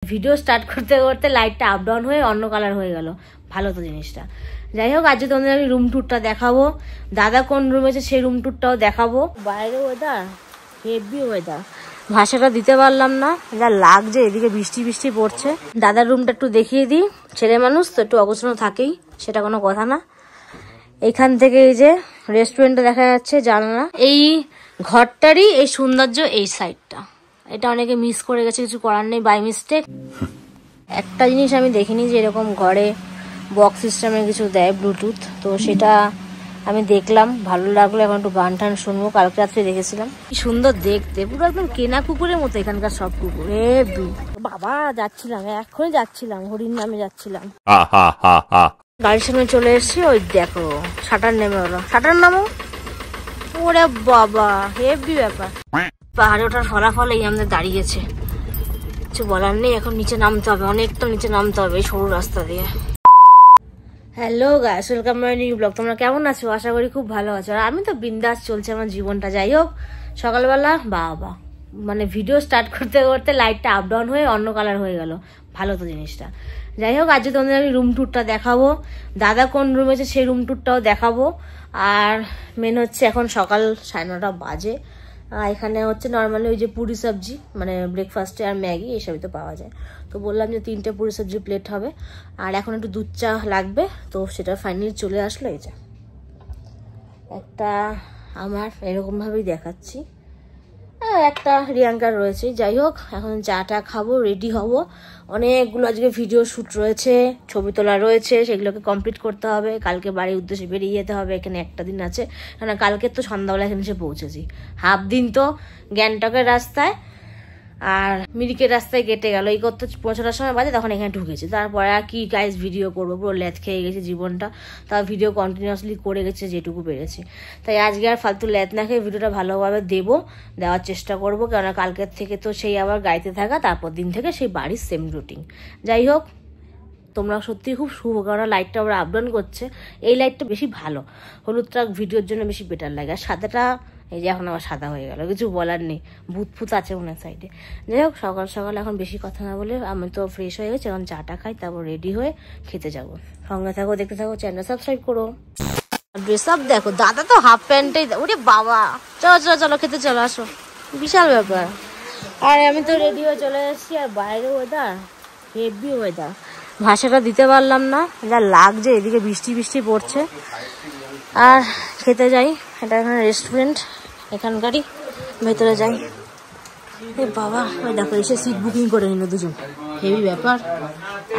Video start করতে করতে লাইটটা আপ ডাউন হয়ে অন্য কালার হয়ে গেল। ভালো তো জিনিসটা। যাই হোক, আজ তোমাদের আমি রুম ট্যুরটা দেখাবো। দাদা কোন রুম আছে সেই রুম ট্যুরটাও দেখাবো। বাইরে ওয়েদার হেভি ওয়েদার, ভাষাটা দিতে পারলাম না, যা লাগছে। এদিকে বৃষ্টি বৃষ্টি পড়ছে। দাদার রুমটা একটু দেখিয়ে দিই। ছেলে মানুষ তো একটু অগোছানো থাকেই, সেটা কোনো কথা না। এইখান থেকে এই যে রেস্টুরেন্টটা দেখা যাচ্ছে, জানালা। এই ঘরটারই এই সৌন্দর্য এই সাইডটা। এটা অনেকে মিস করে গেছে, কিছু করার নেই, বাই মিস্টেক। একটা জিনিস আমি দেখিনি যে এরকম ঘরে বক্স সিস্টেমে কিছু দেয়, ব্লুটুথ। তো সেটা আমি দেখলাম, ভালো লাগলো। এখন একটু গান টান শুনবো। কালকে রাত্রে দেখেছিলাম, কি সুন্দর দেখতে, পুরো একদম কেনা কুকুরের মতো এখানকার সব কুকুর। বাবা যাচ্ছিলাম, এখনই যাচ্ছিলাম, হরিণ নামে যাচ্ছিলাম। গাড়ির সামনে চলে এসেছি। ওই দেখো শাটার নেমে হলো, শাটার নামো। ওরে বাবা, হেভি ব্যাপার। পাহাড়ে ওঠার ফলাফল এই আমাদের দাঁড়িয়েছে, কিছু বলার নেই। এখন নিচে নামতে হবে, অনেকটা নিচে নামতে হবে এই সরু রাস্তা দিয়ে। Hello guys, welcome my new blog. তোমরা কেমন আছো? আশা করি খুব ভালো আছো। আর আমি তো বিন্দাস চলছে আমার জীবনটা। যাই হোক, সকালবেলা বাবা মানে ভিডিও স্টার্ট করতে করতে লাইটটা আপ ডাউন হয়ে অন্য কালার হয়ে গেল। ভালো তো জিনিসটা। যাই হোক, আজ তোমাদের আমি রুম ট্যুরটা দেখাবো। দাদা কোন রুম আছে সেই রুম ট্যুরটাও দেখাবো। আর মেন হচ্ছে এখন সকাল 9:30 বাজে। এখানে হচ্ছে নর্মালি ওই যে পুরি সবজি, মানে ব্রেকফাস্টে আর ম্যাগি এইসবই তো পাওয়া যায়। তো বললাম যে 3টে পুরি সবজি প্লেট হবে, আর এখন একটু দুধ চা লাগবে। তো সেটা ফাইনালি চলে আসলো। এই যে একটা আমার এরকমভাবেই দেখাচ্ছি, একটা রিয়াঙ্কার রয়েছে। যাই হোক, এখন চাটা খাবো, রেডি হব। অনেকগুলো আজকে ভিডিও শ্যুট রয়েছে, ছবি তোলা রয়েছে, সেগুলোকে কমপ্লিট করতে হবে। কালকে বাড়ির উদ্দেশ্যে বেরিয়ে যেতে হবে। এখানে একটা দিন আছে, কারণ কালকে তো সন্ধ্যাবেলা এখানে এসে পৌঁছেছি। হাফ দিন তো গ্যাংটকের রাস্তায় আর মিরিকের রাস্তায় কেটে গেল। এই করতে 5টার সময় বাজে, তখন এখানে ঢুকেছি। তারপরে আর কি গাইস ভিডিও করবো, পুরো ল্যাথ খেয়ে গেছে জীবনটা। তাও ভিডিও কন্টিনিউয়াসলি করে গেছে যেটুকু পেরেছি। তাই আজকে আর ফালতু ল্যাথ না খেয়ে ভিডিওটা ভালোভাবে দেওয়ার চেষ্টা করবো। কেননা কালকের থেকে তো সেই আবার গাইতে থাকা, তারপর দিন থেকে সেই বাড়ির সেম রুটিন। যাই হোক, তোমরা সত্যি খুব শুভ, কারণ লাইটটা আবার আপ ডাউন করছে। এই লাইটটা বেশি ভালো, হলুদটা ভিডিওর জন্য বেশি বেটার লাগে। আর সাদাটা এই যে এখন আবার সাদা হয়ে গেল, কিছু বলার নেই, ভূত ফুত আছে ওনার সাইডে। যাই হোক, সকাল সকাল এখন বেশি কথা না বলে আমি তো ফ্রেশ হয়ে গেছি। এখন চাটা খাই, তারপর রেডি হয়ে খেতে যাবো। সঙ্গে থাকো, দেখতে থাকো, চ্যানেল সাবস্ক্রাইব করো। ড্রেস আপ দেখো, দাদা তো হাফ প্যান্টেই। ওরে বাবা, চলো চলো চলো খেতে চলো, আসো। বিশাল ব্যাপার। আর আমি তো রেডি হয়ে চলে এসেছি। আর বাইরে ওয়েদার হেভি ওয়েদার, ভাষাটা দিতে পারলাম না, যা লাগছে। এদিকে বৃষ্টি বৃষ্টি পড়ছে। আর খেতে যাই, এটা এখানে রেস্টুরেন্ট এখানকারই, ভেতরে যাই। বাবা ওই দেখো, এসে সিট বুকিং করে নিল দুজন, হেভি ব্যাপার।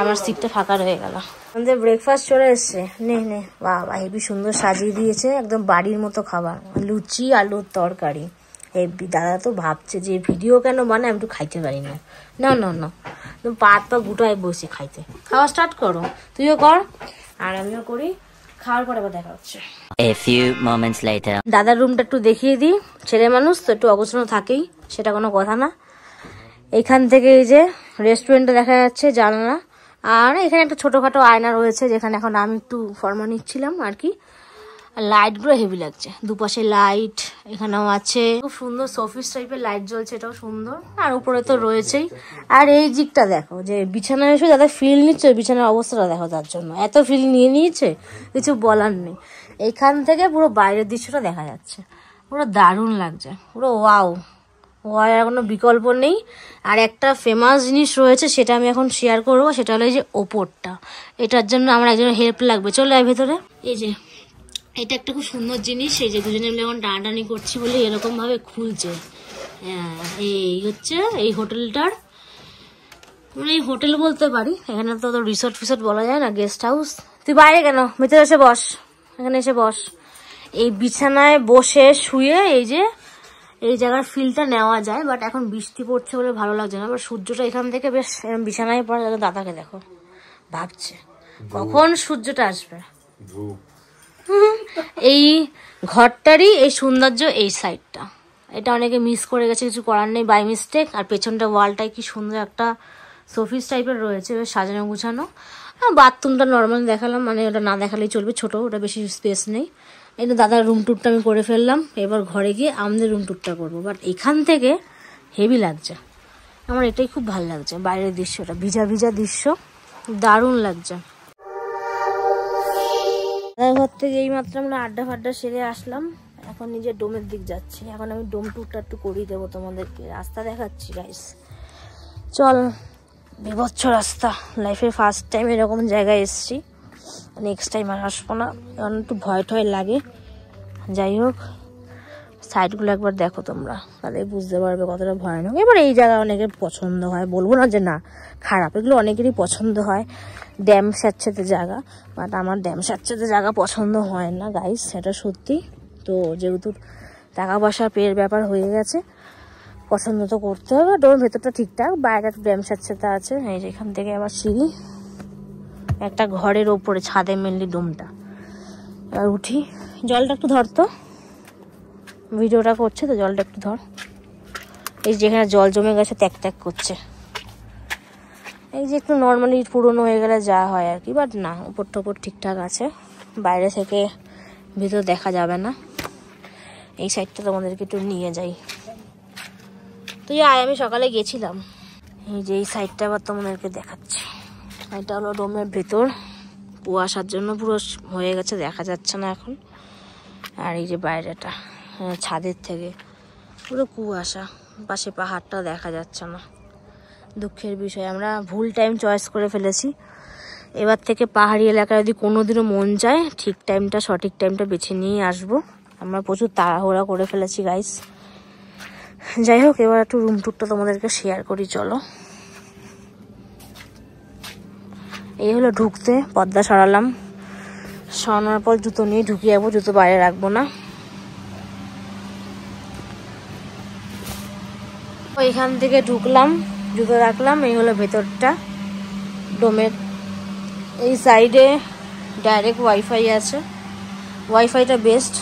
আমার সিটটা ফাঁকা রয়ে গেল। আমাদের ব্রেকফাস্ট চলে এসছে। নে নে, বাবা হেভি সুন্দর সাজিয়ে দিয়েছে, একদম বাড়ির মতো খাবার। লুচি আলুর তরকারি হেভি। দাদা তো ভাবছে যে ভিডিও কেন মানে, আমি একটু খাইতে পারি না। না না না, পাত পা গুটায় বসে খাইতে। খাওয়া স্টার্ট করো, তুইও কর আর আমিও করি। খাওয়ার পরে আবার দেখা হচ্ছে। A few moments later. দাদার রুমটা একটু দেখিয়ে দিই। ছেলে মানুষ তো একটু অগোছানো থাকেই, সেটা কোনো কথা না। এইখান থেকে এই যে রেস্টুরেন্টটা দেখা যাচ্ছে, জানালা। আর এখানে একটা ছোটখাটো আয়না রয়েছে, যেখানে এখন আমি একটু ফর্মা নিচ্ছিলাম আর কি। আর লাইটগুলো হেভি লাগছে, দুপাশে লাইট এখানেও আছে। খুব সুন্দর শোপিস টাইপের লাইট জ্বলছে, এটাও সুন্দর। আর উপরে তো রয়েছেই। আর এই দিকটা দেখো, যে বিছানায় এসে দাদা ফিল নিচ্ছে, বিছানার অবস্থাটা দেখো, তার জন্য এত ফিল নিয়ে নিয়েছে, কিছু বলার নেই। এইখান থেকে পুরো বাইরের দৃশ্যটা দেখা যাচ্ছে, পুরো দারুণ লাগছে, পুরো ওয়াও। ওয়ার কোনো বিকল্প নেই। আর একটা ফেমাস জিনিস রয়েছে, সেটা আমি এখন শেয়ার করবো। সেটা হলো এই যে ওপরটা, এটার জন্য আমার একজনের হেল্প লাগবে। চলে আয় ভেতরে। এই যে এটা একটা খুব সুন্দর জিনিস, এই যে দুজনে মিলে এখন টানাটানি করছি বলে এরকম ভাবে খুলছে। হ্যাঁ, এই হচ্ছে এই হোটেলটার, মানে এই হোটেল বলতে পারি। এখানে তো রিসোর্ট ফিসোর্ট বলা যায় না, গেস্ট হাউস। তুই বাইরে কেন, ভেতরে এসে বস, এখানে এসে বস। এই বিছানায় বসে শুয়ে এই যে এই জায়গার ফিলটা নেওয়া যায়। বাট এখন বৃষ্টি পড়ছে বলে ভালো লাগছে না। বাট সূর্যটা এখান থেকে বেশ বিছানায় পড়ে। দাদাকে দেখো, ভাবছে কখন সূর্যটা আসবে। এই ঘরটারই এই সৌন্দর্য এই সাইডটা। এটা অনেকে মিস করে গেছে, কিছু করার নেই, বাই মিস্টেক। আর পেছনটা ওয়ালটাই কি সুন্দর একটা শোপিস টাইপের রয়েছে, বেশ সাজানো গুছানো। বাথরুমটা নর্মাল দেখালাম, মানে ওটা না দেখালেই চলবে, ছোট, ওটা বেশি স্পেস নেই। এই তো দাদার রুম ট্যুরটা আমি করে ফেললাম। এবার ঘরে গিয়ে আমাদের রুম ট্যুরটা করবো। বাট এখান থেকে হেভি লাগছে, আমার এটাই খুব ভালো লাগছে, বাইরের দৃশ্যটা ভিজা ভিজা দৃশ্য, দারুণ লাগছে। ঘর থেকে এই মাত্র আমরা আড্ডা ফাড্ডা সেরে আসলাম, এখন নিজের ডোমের দিক যাচ্ছি। এখন আমি ডোম টুরটা একটু করিয়ে দেবো তোমাদেরকে, রাস্তা দেখাচ্ছি গাইস। চল, বিভৎস রাস্তা, লাইফে ফার্স্ট টাইম এরকম জায়গায় এসছি, নেক্সট টাইম আর আসবো না, কারণ একটু ভয় টয় লাগে। যাই হোক, সাইডগুলো একবার দেখো তোমরা, তাহলে বুঝতে পারবে কতটা ভয়ানক। এবার এই জায়গা অনেকের পছন্দ হয়, বলবো না যে না খারাপ, এগুলো অনেকেরই পছন্দ হয়, ড্যাম স্যাঁতস্যাঁতে জায়গা, বাট আমার ড্যাম স্যাঁতস্যাঁতে জায়গা পছন্দ হয় না গাইস, সেটা সত্যি। তো যেহেতু টাকা পয়সা পেয়ের ব্যাপার হয়ে গেছে, পছন্দ তো করতে হবে। ডোমের ভেতরটা ঠিকঠাক, বাইরে একটা ড্যাম স্যাঁতস্যাঁতে আছে। এই যে এখান থেকে আবার সিঁড়ি, একটা ঘরের ওপরে ছাদে মেনলি ডোমটা। এবার উঠি, জলটা একটু ধরতো, ভিডিওটা করছে তো, জলটা একটু ধর। এই যেখানে জল জমে গেছে ট্যাক ট্যাক করছে, এই যে একটু নর্মালি পুরনো হয়ে গেলে যা হয় আর কি, বাট না, উপর টপর ঠিকঠাক আছে, বাইরে থেকে ভিতর দেখা যাবে না। এই সাইডটা তোমাদেরকে একটু নিয়ে যাই, তো আমি সকালে গেছিলাম। এই যে এই সাইডটা আবার তোমাদেরকে দেখাচ্ছি, এটা হলো ডোমের ভেতর, কুয়াশার জন্য পুরো হয়ে গেছে, দেখা যাচ্ছে না এখন। আর এই যে বাইরেটা ছাদের থেকে পুরো কুয়াশা, পাশে পাহাড়টা দেখা যাচ্ছে না, দুঃখের বিষয়। আমরা ভুল টাইম চয়েস করে ফেলেছি, এবার থেকে পাহাড়ি এলাকায় যদি কোনোদিনও মন যায়, ঠিক টাইমটা, সঠিক টাইমটা বেছে নিয়ে আসবো। আমরা প্রচুর তাড়াহুড়া করে ফেলেছি গাইস। যাই হোক, এবার একটু রুম টুরটা তোমাদেরকে শেয়ার করি, চলো। এই হলো ঢুকতে, পর্দা সরালাম, সরানোর পর জুতো নিয়ে ঢুকে যাবো, জুতো বাইরে রাখবো না। এখান থেকে ঢুকলাম, জুতো রাখলাম, এই হলো ভেতরটা ডোমের। এই সাইডে ডাইরেক্ট ওয়াইফাই আছে, ওয়াইফাইটা বেস্ট।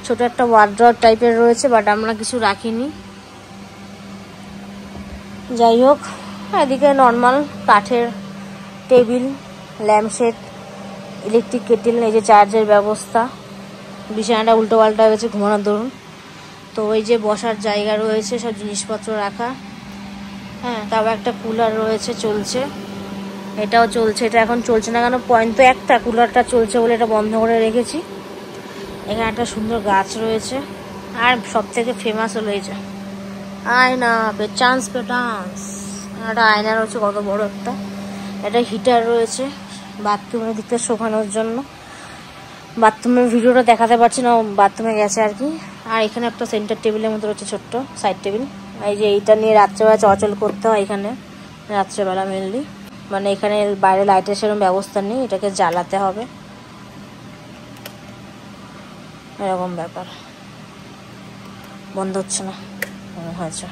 ছোট একটা ওয়ার্ড্রপ টাইপের রয়েছে, বাট আমরা কিছু রাখিনি। যাই হোক, এদিকে নর্মাল কাঠের টেবিল, ল্যাম্পশেড, ইলেকট্রিক কেটেল, এই যে চার্জের ব্যবস্থা, বিছানাটা উল্টো পাল্টা হয়ে গেছে ঘুমানোর দরুন। তো ওই যে বসার জায়গা রয়েছে, সব জিনিসপত্র রাখা, হ্যাঁ। তারপর একটা কুলার রয়েছে, চলছে, এটাও চলছে। এটা এখন চলছে না কেন, পয়েন্ট তো একটা, কুলারটা চলছে বলে এটা বন্ধ করে রেখেছি। এখানে একটা সুন্দর গাছ রয়েছে, আর সব থেকে ফেমাস হলো এই যে আয়না, পেচান্স পেটান্স, একটা আয়না রয়েছে, কত বড় একটা। একটা হিটার রয়েছে বাথরুমের দিকটা শোকানোর জন্য, বাথরুমের ভিডিওটা দেখাতে পারছি না, বাথরুমে গেছে আর কি। আর এখানে একটা সেন্টার টেবিলের মতো রয়েছে, ছোট্ট সাইড টেবিল। এই যে এইটা নিয়ে রাত্রেবেলা চলাচল করতে হয় এখানে, রাত্রেবেলা মেনলি, মানে এখানে বাইরে লাইটের সেরকম ব্যবস্থা নেই, এটাকে জ্বালাতে হবে, এরকম ব্যাপার। বন্ধ হচ্ছে না, হয়েছে।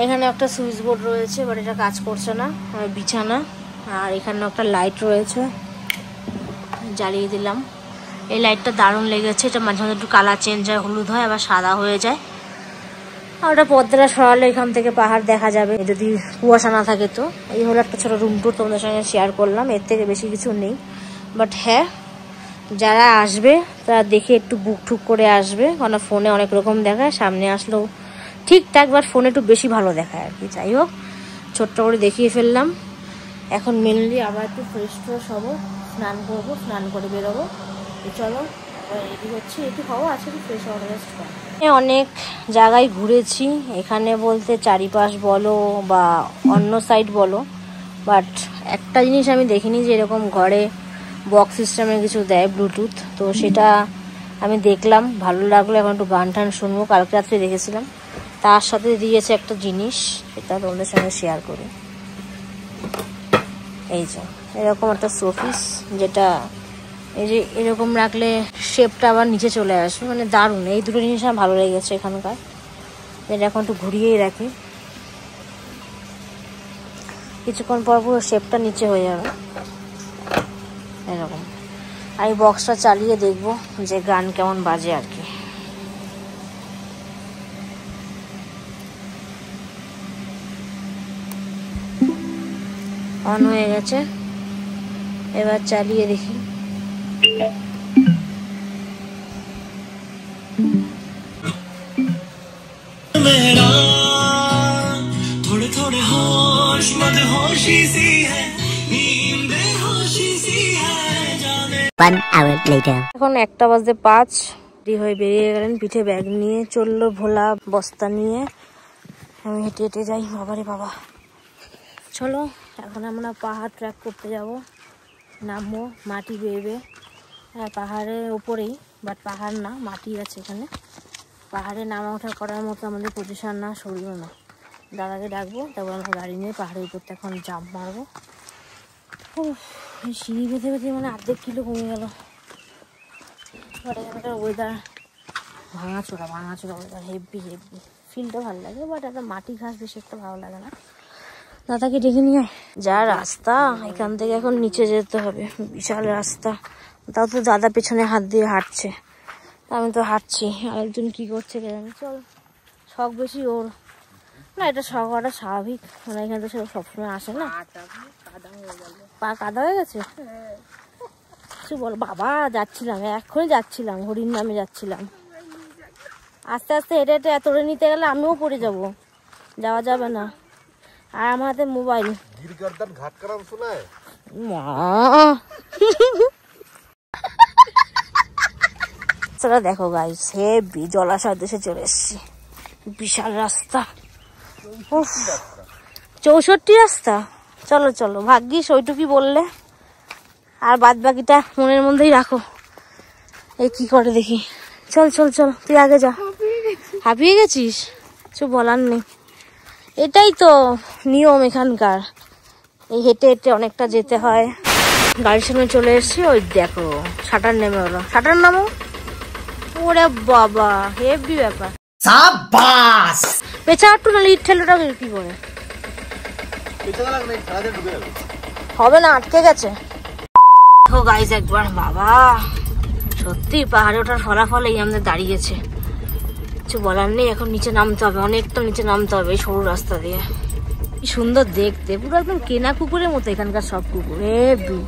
এখানে একটা সুইচ বোর্ড রয়েছে, বাট এটা কাজ করছে না, বিছানা। আর এখানে একটা লাইট রয়েছে, জ্বালিয়ে দিলাম। এই লাইটটা দারুণ লেগেছে, এটা মাঝে মাঝে একটু কালার চেঞ্জ হয়, হলুদ হয়, আবার সাদা হয়ে যায়। আর ওটা পর্দাটা সরালে এখান থেকে পাহাড় দেখা যাবে, যদি কুয়াশা না থাকে তো। এই হলো একটা ছোটো রুম টুর তোমাদের সঙ্গে শেয়ার করলাম, এর থেকে বেশি কিছু নেই। বাট হ্যাঁ, যারা আসবে তারা দেখে একটু বুক ঠুক করে আসবে, কারণ ফোনে অনেক রকম দেখায়, সামনে আসলেও ঠিকঠাক, বাট ফোনে একটু বেশি ভালো দেখায় আর কি। যাই হোক, ছোট্ট করে দেখিয়ে ফেললাম। এখন মেনলি আবার একটু ফ্রেশ ফ্রেশ হবো, স্নান করবো, স্নান করে বেরোবো। চলো, রেডি হচ্ছে, একটু খাবো, আছে একটু ফ্রেশ হওয়ার রেস্ট করো। অনেক জায়গায় ঘুরেছি, এখানে বলতে চারিপাশ বলো বা অন্য সাইড বলো, বাট একটা জিনিস আমি দেখিনি যে এরকম ঘরে বক্স সিস্টেমের কিছু দেয়, ব্লুটুথ। তো সেটা আমি দেখলাম, ভালো লাগলো। এখন একটু গান টান শুনবো, কালকে রাত্রে দেখেছিলাম। তার সাথে দিয়েছে একটা জিনিস, সেটা তোমাদের সঙ্গে শেয়ার করি। এই যে এরকম একটা শোপিস, যেটা এই যে এরকম রাখলে শেপটা আবার নিচে চলে আসবে, মানে দারুণ। এই দুটো জিনিস আমার ভালো লেগেছে এখানকার, এটা এখন একটু ঘুরিয়েই রাখি, কিছুক্ষণ পর পুরো শেপটা নিচে হয়ে যাবে এরকম। আর এই বক্সটা চালিয়ে দেখবো যে গান কেমন বাজে আর কি। অন হয়ে গেছে, এবার চালিয়ে দেখি। मेरा 1 hour later. এখন 1:05 রেডি হয়ে বেরিয়ে গেলেন, পিঠে ব্যাগ নিয়ে চললো ভোলা বস্তা নিয়ে। আমি হেঁটে হেঁটে যাই, বাবারে বাবা। চলো এখন আমরা পাহাড় ট্র্যাক করতে যাব, নামবো, মাটি বেয়ে হ্যাঁ পাহাড়ের ওপরেই, বাট পাহাড় না, মাটি আছে এখানে। পাহাড়ে নামা ওঠা করার মতো আমাদের পজিশন না, শরীরও না। দাদাকে ডাকবো, তারপর আমরা গাড়ি নিয়ে পাহাড়ের উপরতে এখন জাম্প মারবো। সিঁড়ি বেঁধে বেঁধে মানে 1/2 কিলো কমে গেল। এখানকার ওয়েদার ভাঙাচোরা ওয়েদার, হেভি ফিলটা ভালো লাগে, বাট একটা মাটি ঘাস বেশি একটা ভালো লাগে না। দাদাকে ডেকে নিয়ে যা রাস্তা, এখান থেকে এখন নিচে যেতে হবে, বিশাল রাস্তা। তাও তো দাদা পেছনে হাত দিয়ে হাঁটছে, আমি তো হাঁটছি, আরেকজন কি করছে জানি। চল, শখ বেশি ওর, না এটা শখ হওয়াটা স্বাভাবিক, মানে এখানে তো সে সবসময় আসে না। পা কাদা হয়ে গেছে, কিছু বল। বাবা যাচ্ছিলাম, এক্ষুনি যাচ্ছিলাম, হরিণ নামে যাচ্ছিলাম, আস্তে আস্তে হেঁটে হেঁটে এতটা নিতে গেলে আমিও পড়ে যাব, যাওয়া যাবে না। আর আমার হাতে মোবাইল, দেখো গাইস, হেভি জলাশয় দেশে চলে এসছি, বিশাল রাস্তা, 64 রাস্তা। চলো চলো, ভাগ্যিস ওইটুকুই বললে, আর বাদ বাকিটা মনের মধ্যেই রাখো। এই কি করে দেখি, চল চল চল, তুই আগে যা। হাঁপিয়ে গেছিস, কিছু বলার নেই, এটাই তো নিয়ম এখানকার, এই হেঁটে হেঁটে অনেকটা যেতে হয়। গাড়ির সামনে চলে এসেছি, ওই দেখো শাটার নেমে হলো, শাটার নামো। ওরে বাবা, হেভি ব্যাপার, পেছা একটু না, লিট ঠেলোটা কি করে হবে না, আটকে গেছে। ও গাইস একবার, বাবা সত্যি পাহাড়ে ওঠার ফলাফল এই আমাদের দাঁড়িয়েছে, কিছু বলার নেই। এখন নিচে নামতে হবে, অনেকটা নিচে নামতে হবে এই সরু রাস্তা দিয়ে। কি সুন্দর দেখতে, পুরো একদম কেনা কুকুরের মতো এখানকার সব কুকুর, হেভি।